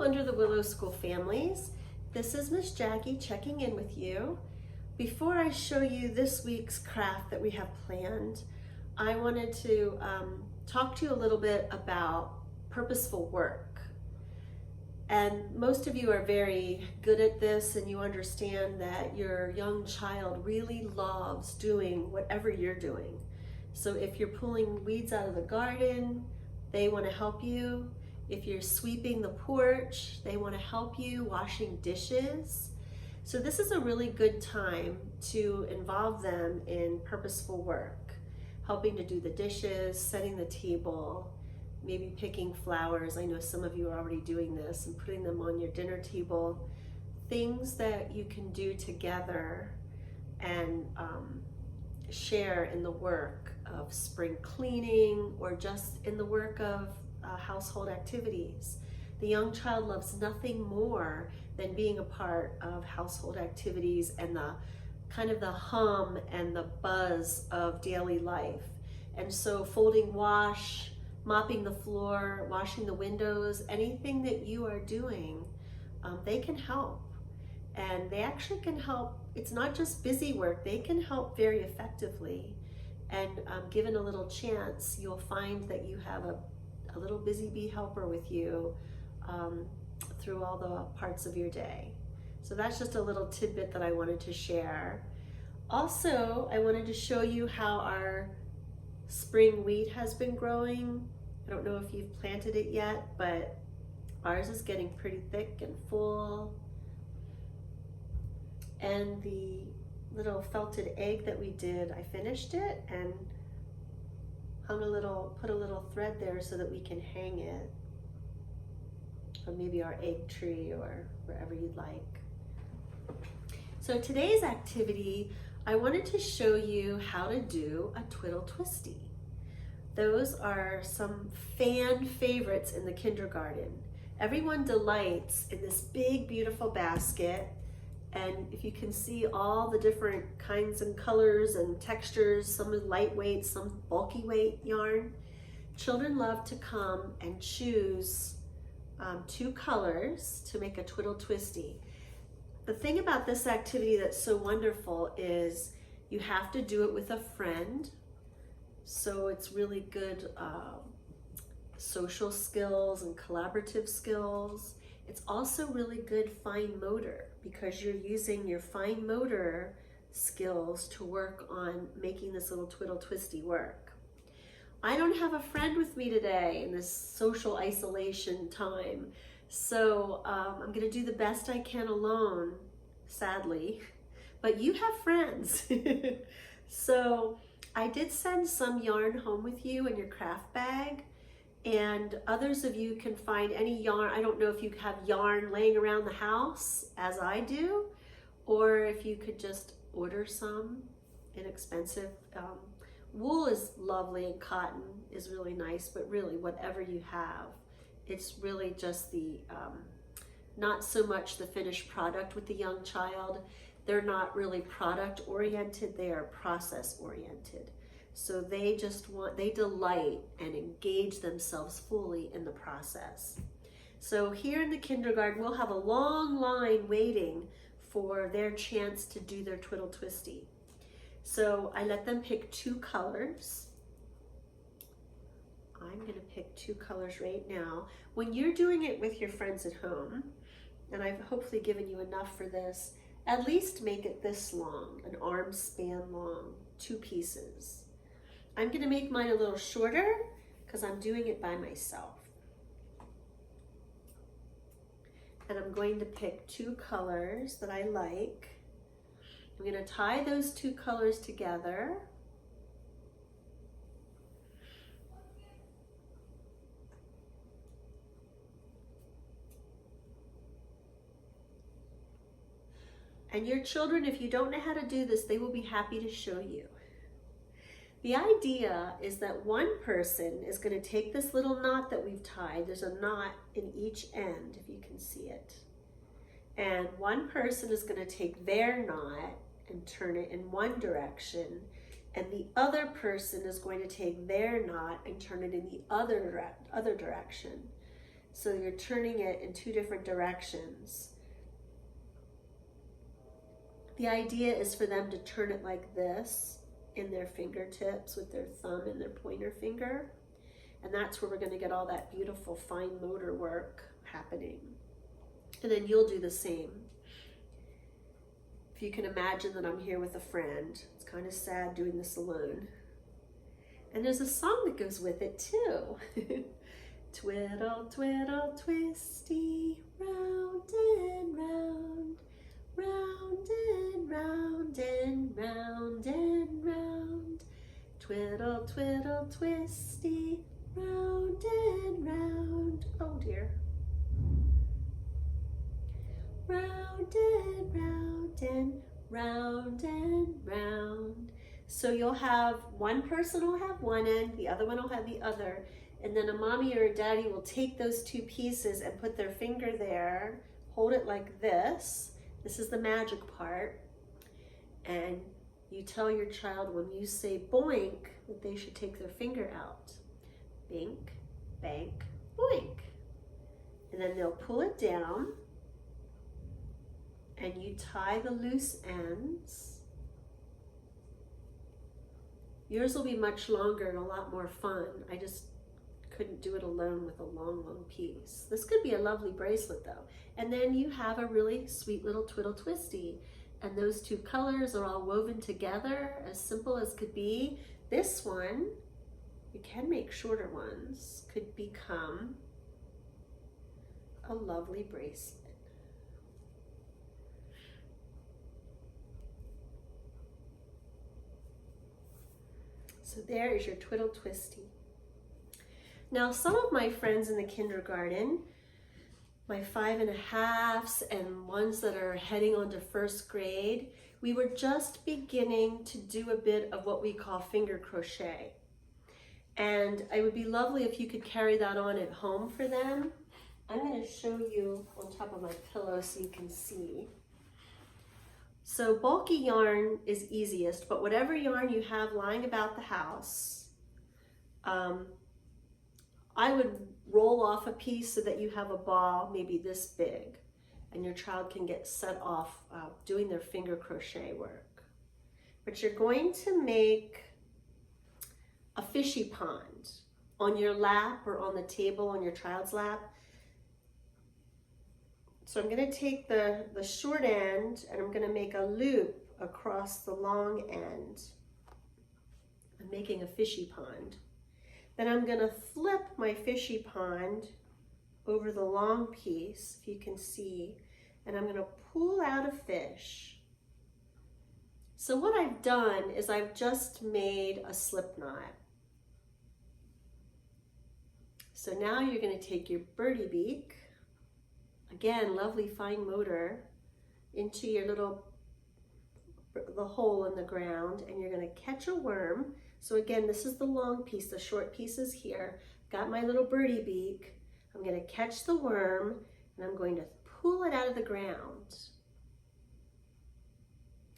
Under the Willow School families. This is Miss Jackie checking in with you. Before I show you this week's craft that we have planned, I wanted to talk to you a little bit about purposeful work. And most of you are very good at this, and you understand that your young child really loves doing whatever you're doing. So if you're pulling weeds out of the garden, they want to help you. If you're sweeping the porch, they want to help you, washing dishes. So this is a really good time to involve them in purposeful work, helping to do the dishes, setting the table, maybe picking flowers. I know some of you are already doing this and putting them on your dinner table. Things that you can do together and share in the work of spring cleaning or just in the work of household activities. The young child loves nothing more than being a part of household activities and the kind of the hum and the buzz of daily life. And so folding wash, mopping the floor, washing the windows, anything that you are doing, they can help. And they actually can help. It's not just busy work, they can help very effectively. And given a little chance, you'll find that you have a little busy bee helper with you through all the parts of your day. So that's just a little tidbit that I wanted to share. Also, I wanted to show you how our spring wheat has been growing. I don't know if you've planted it yet, but ours is getting pretty thick and full. And the little felted egg that we did, I finished it and put a little thread there so that we can hang it on maybe our egg tree or wherever you'd like. So today's activity, I wanted to show you how to do a Twiddle Twisty. Those are some fan favorites in the kindergarten. Everyone delights in this big, beautiful basket. And if you can see all the different kinds and colors and textures, some is lightweight, some bulky weight yarn, children love to come and choose two colors to make a Twiddle Twisty. The thing about this activity that's so wonderful is you have to do it with a friend. So it's really good social skills and collaborative skills. It's also really good fine motor because you're using your fine motor skills to work on making this little Twiddle Twisty work. I don't have a friend with me today in this social isolation time, so I'm going to do the best I can alone, sadly, but you have friends. So I did send some yarn home with you in your craft bag. And others of you can find any yarn. I don't know if you have yarn laying around the house as I do, or if you could just order some inexpensive. Wool is lovely and cotton is really nice, but really whatever you have, it's really just the, not so much the finished product with the young child. They're not really product oriented, they are process oriented. So they delight and engage themselves fully in the process. So here in the kindergarten, we'll have a long line waiting for their chance to do their Twiddle Twisty. So I let them pick two colors. I'm gonna pick two colors right now. When you're doing it with your friends at home, and I've hopefully given you enough for this, at least make it this long, an arm span long, 2 pieces. I'm going to make mine a little shorter because I'm doing it by myself. And I'm going to pick 2 colors that I like. I'm going to tie those 2 colors together. And your children, if you don't know how to do this, they will be happy to show you. The idea is that one person is going to take this little knot that we've tied. There's a knot in each end, if you can see it. And one person is going to take their knot and turn it in one direction, and the other person is going to take their knot and turn it in the other direction. So you're turning it in 2 different directions. The idea is for them to turn it like this in their fingertips with their thumb and their pointer finger. And that's where we're going to get all that beautiful fine motor work happening. And then you'll do the same. If you can imagine that I'm here with a friend, it's kind of sad doing this alone. And there's a song that goes with it too. Twiddle, twiddle, twisty, round and round, round and round and round and round. Twiddle, twiddle, twisty, round and round. Oh dear. Round and round and round and round. So you'll have one person will have one end, the other one will have the other, and then a mommy or a daddy will take those 2 pieces and put their finger there, hold it like this. This is the magic part. And you tell your child when you say boink that they should take their finger out. Bink, bank, boink. And then they'll pull it down and you tie the loose ends. Yours will be much longer and a lot more fun. I just couldn't do it alone with a long, long piece. This could be a lovely bracelet though. And then you have a really sweet little Twiddle Twisty. And those 2 colors are all woven together, as simple as could be. This one, you can make shorter ones, could become a lovely bracelet. So there is your Twiddle Twisty. Now, some of my friends in the kindergarten, my 5.5s and ones that are heading on to 1st grade, we were just beginning to do a bit of what we call finger crochet. And it would be lovely if you could carry that on at home for them. I'm going to show you on top of my pillow so you can see. So bulky yarn is easiest, but whatever yarn you have lying about the house, I would roll off a piece so that you have a ball maybe this big, and your child can get set off doing their finger crochet work. But you're going to make a fishy pond on your lap or on the table on your child's lap. So I'm going to take the short end and I'm going to make a loop across the long end. I'm making a fishy pond. Then I'm going to flip my fishy pond over the long piece, if you can see, and I'm going to pull out a fish. So what I've done is I've just made a slip knot. So now you're going to take your birdie beak, again, lovely fine motor, into your the hole in the ground, and you're going to catch a worm. So again, this is the long piece, the short piece is here. Got my little birdie beak. I'm going to catch the worm and I'm going to pull it out of the ground.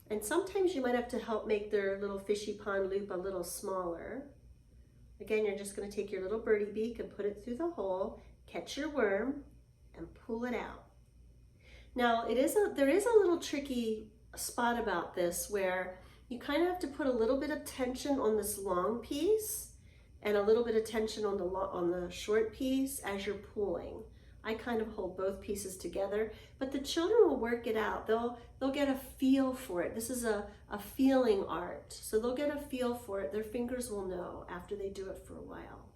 And sometimes you might have to help make their little fishy pond loop a little smaller. Again, you're just going to take your little birdie beak and put it through the hole, catch your worm, and pull it out. Now, there is a little tricky spot about this where you kind of have to put a little bit of tension on this long piece and a little bit of tension on the short piece as you're pulling. I kind of hold both pieces together, but the children will work it out. They'll get a feel for it. This is a feeling art. So they'll get a feel for it. Their fingers will know after they do it for a while.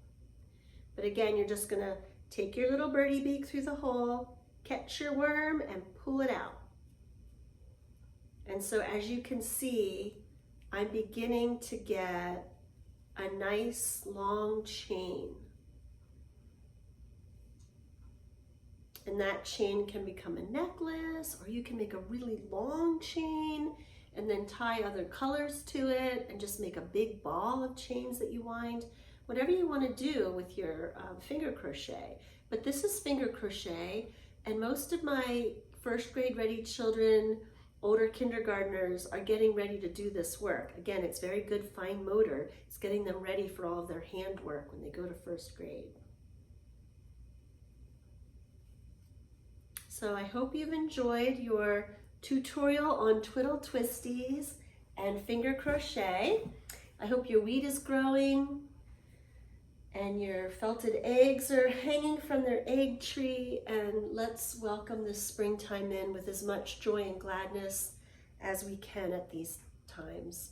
But again, you're just gonna take your little birdie beak through the hole, catch your worm, and pull it out. And so as you can see, I'm beginning to get a nice long chain. And that chain can become a necklace, or you can make a really long chain and then tie other colors to it and just make a big ball of chains that you wind. Whatever you want to do with your finger crochet. But this is finger crochet, and most of my 1st grade ready children, older kindergartners, are getting ready to do this work. Again, it's very good fine motor. It's getting them ready for all of their hand work when they go to 1st grade. So I hope you've enjoyed your tutorial on Twiddle Twisties and finger crochet. I hope your wheat is growing and your felted eggs are hanging from their egg tree, and let's welcome the springtime in with as much joy and gladness as we can at these times.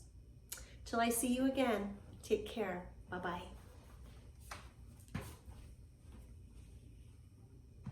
Till I see you again, take care. Bye-bye.